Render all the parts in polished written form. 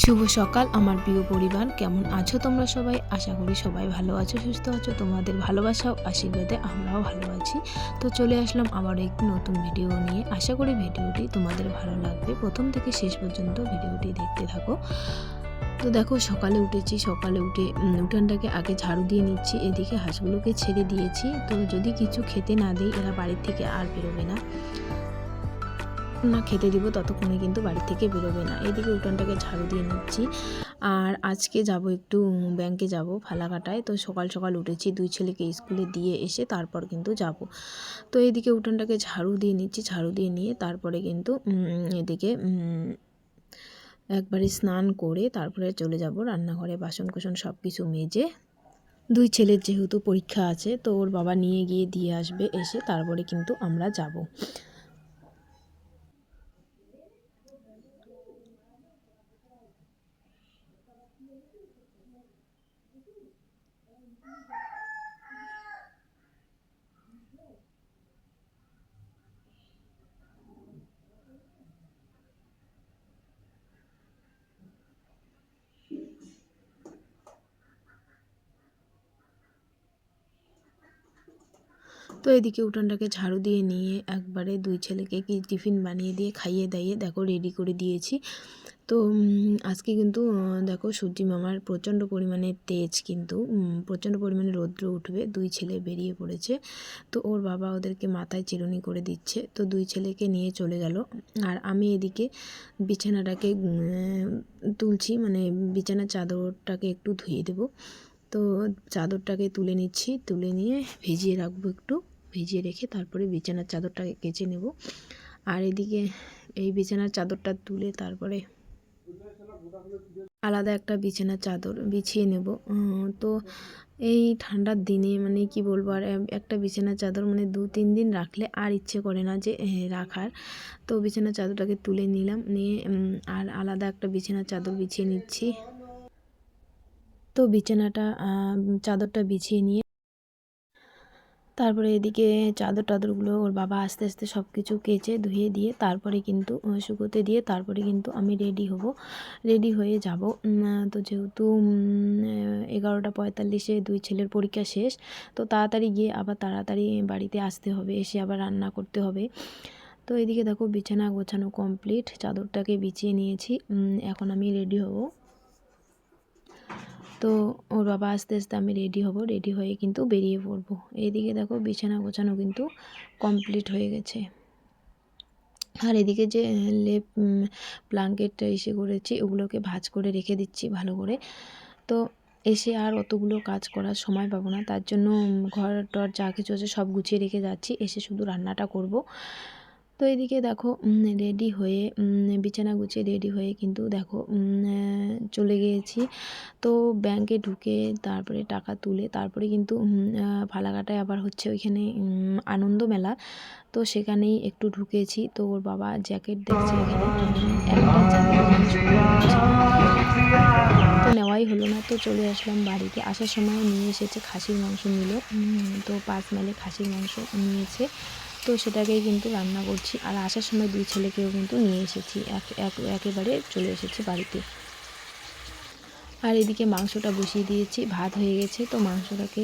শুভ সকাল আমার প্রিয় পরিবার, কেমন আছো তোমরা সবাই? আশা করি সবাই ভালো আছো, সুস্থ আছো। তোমাদের ভালোবাসা ও আশীর্বাদে আমরাও ভালো আছি। তো চলে আসলাম আবার একটি নতুন ভিডিও নিয়ে। আশা করি ভিডিওটি তোমাদের ভালো লাগবে। প্রথম থেকে শেষ পর্যন্ত ভিডিওটি দেখতে থাকো। তো দেখো, সকালে উঠেছি। সকালে উঠে উঠানটাকে আগে ঝাড়ু দিয়ে নিচ্ছি। এদিকে হাঁসগুলোকে ছেড়ে দিয়েছি। তো যদি কিছু খেতে না দিই, এরা বাড়ির থেকে আর বেরোবে না। খেতে দিব ততক্ষণে কিন্তু বাড়ি থেকে বেরোবে না। এদিকে উঠানটাকে ঝাড়ু দিয়ে নিচ্ছি। আর আজকে যাব একটু ব্যাংকে যাব, ফালাকাটায়। তো সকাল সকাল উঠেছি, দুই ছেলেকে স্কুলে দিয়ে এসে তারপর কিন্তু যাব। তো এদিকে উঠানটাকে ঝাড়ু দিয়ে নিচ্ছি। ঝাড়ু দিয়ে নিয়ে তারপরে কিন্তু এদিকে একবারে স্নান করে তারপরে চলে যাব রান্নাঘরে। বাসন কোসন সব কিছু মেজে, দুই ছেলের যেহেতু পরীক্ষা আছে, তো ওর বাবা নিয়ে গিয়ে দিয়ে আসবে। এসে তারপরে কিন্তু আমরা যাব। তো এদিকে উঠানটাকে ঝাড়ু দিয়ে নিয়ে একবারে দুই ছেলেকে কি টিফিন বানিয়ে দিয়ে খাইয়ে দাইয়ে দেখো রেডি করে দিয়েছি। তো আজকে কিন্তু দেখো সূর্যি মামার প্রচণ্ড পরিমাণে তেজ, কিন্তু প্রচণ্ড পরিমাণে রৌদ্র উঠবে। দুই ছেলে বেরিয়ে পড়েছে। তো ওর বাবা ওদেরকে মাথায় চিরুনি করে দিচ্ছে। তো দুই ছেলেকে নিয়ে চলে গেল। আর আমি এদিকে বিছানাটাকে তুলছি, মানে বিছানার চাদরটাকে একটু ধুয়ে দেব। তো চাদরটাকে তুলে নিচ্ছি, তুলে নিয়ে ভিজিয়ে রাখবো একটু। ভিজিয়ে রেখে তারপরে বিছানার চাদরটাকে কেচে নেব। আর এদিকে এই বিছানার চাদরটা তুলে তারপরে আলাদা একটা বিছানার চাদর বিছিয়ে নেব। তো এই ঠান্ডার দিনে মানে কি বলবো, আর একটা বিছানার চাদর মানে 2-3 দিন রাখলে আর ইচ্ছে করে না যে রাখার। তো বিছানার চাদরটাকে তুলে নিলাম, নিয়ে আর আলাদা একটা বিছানার চাদর বিছিয়ে নিচ্ছি। তো বিছানাটা চাদরটা বিছিয়ে নিয়ে তারপরে এদিকে চাদর টাদরগুলো ওর বাবা আস্তে আস্তে সব কিছু কেচে ধুয়ে দিয়ে তারপরে কিন্তু শুকোতে দিয়ে তারপরে কিন্তু আমি রেডি হব, রেডি হয়ে যাব। তো যেহেতু 11:45-এ দুই ছেলের পরীক্ষা শেষ, তো তাড়াতাড়ি গিয়ে আবার তাড়াতাড়ি বাড়িতে আসতে হবে, এসে আবার রান্না করতে হবে। তো এদিকে দেখো বিছানা গোছানো কমপ্লিট, চাদরটাকে বিছিয়ে নিয়েছি। এখন আমি রেডি হব। তো ওর বাবা আস্তে আস্তে আমি রেডি হব, রেডি হয়ে কিন্তু বেরিয়ে পড়বো। এইদিকে দেখো বিছানা গোছানো কিন্তু কমপ্লিট হয়ে গেছে। আর এদিকে যে লেপ ব্ল্যাঙ্কেটটা এসে করেছি, ওগুলোকে ভাঁজ করে রেখে দিচ্ছি ভালো করে। তো এসে আর অতগুলো কাজ করার সময় পাবো না, তার জন্য ঘর টর যা কিছু আছে সব গুছিয়ে রেখে যাচ্ছি, এসে শুধু রান্নাটা করব। তো এদিকে দেখো রেডি হয়ে বিছানা গুছিয়ে রেডি হয়ে কিন্তু দেখো চলে গিয়েছি। তো ব্যাংকে ঢুকে তারপরে টাকা তুলে তারপরে কিন্তু ফালাকাটায় আবার হচ্ছে ওইখানে আনন্দ মেলা, তো সেখানেই একটু ঢুকেছি। তো ওর বাবা জ্যাকেট দেখছে এখানে, একটা জ্যাকেট তো নেওয়াই হলো না। তো চলে আসলাম বাড়িতে। আসার সময় নিয়ে এসেছে খাসির মাংস নিল, তো 5 মাইলে খাসির মাংস নিয়েছে। তো সেটাকেই কিন্তু রান্না করছি। আর আসার সময় দুই ছেলেকেও কিন্তু নিয়ে এসেছি, একেবারে চলে এসেছি বাড়িতে। আর এদিকে মাংসটা বসিয়ে দিয়েছি, ভাত হয়ে গেছে। তো মাংসটাকে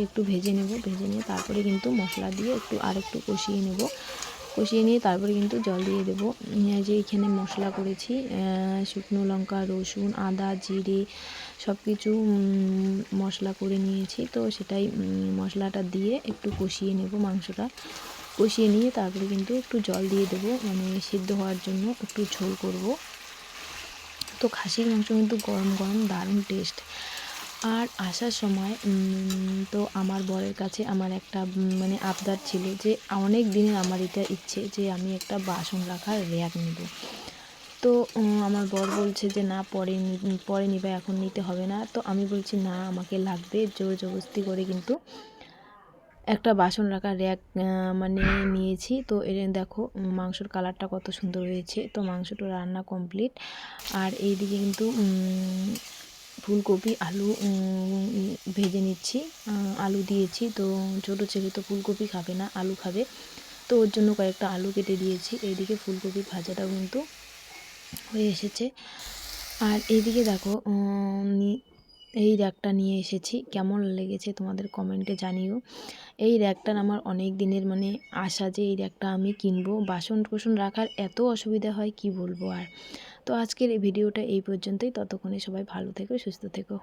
একটু ভেজে নেব, ভেজে নিয়ে তারপরে কিন্তু মশলা দিয়ে আরেকটু কষিয়ে নেব। কষিয়ে নিয়ে তারপরে কিন্তু জল দিয়ে দেবো। যে এখানে মশলা করেছি, শুকনো লঙ্কা, রসুন, আদা, জিরে সব কিছু মশলা করে নিয়েছি। তো সেটাই মশলাটা দিয়ে একটু কষিয়ে নেব। মাংসটা কষিয়ে নিয়ে তারপরে কিন্তু একটু জল দিয়ে দেবো, মানে সিদ্ধ হওয়ার জন্য একটু ঝোল করব। তো খাসির মাংস কিন্তু গরম গরম দারুণ টেস্ট। আর আসার সময় তো আমার বরের কাছে আমার একটা মানে আবদার ছিল, যে অনেক দিনের আমার এটা ইচ্ছে যে আমি একটা বাসন রাখার র্যাক নেব। তো আমার বর বলছে যে না, পরে নিবে, এখন নিতে হবে না। তো আমি বলছি না, আমাকে লাগবে। জোর জবরদস্তি করে কিন্তু একটা বাসন রাখার র্যাক মানে নিয়েছি। তো এর দেখো মাংসর কালারটা কত সুন্দর হয়েছে। তো মাংসটা রান্না কমপ্লিট। আর এইদিকে কিন্তু ফুলকপি আলু ভেজে নিচ্ছি, আলু দিয়েছি। তো ছোটো ছেলে তো ফুলকপি খাবে না, আলু খাবে। তো ওর জন্য কয়েকটা আলু কেটে দিয়েছি। এইদিকে ফুলকপি ভাজাটাও কিন্তু হয়ে এসেছে। আর এইদিকে দেখো এই র্যাকটা নিয়ে এসেছি, কেমন লেগেছে তোমাদের কমেন্টে জানিও। এই র্যাকটার আমার অনেক দিনের মানে আশা যে এই র্যাকটা আমি কিনবো। বাসন কোসন রাখার এত অসুবিধা হয় কি বলবো আর। তো আজকের এই ভিডিওটা এই পর্যন্তই। ততক্ষণে সবাই ভালো থেকো, সুস্থ থেকো।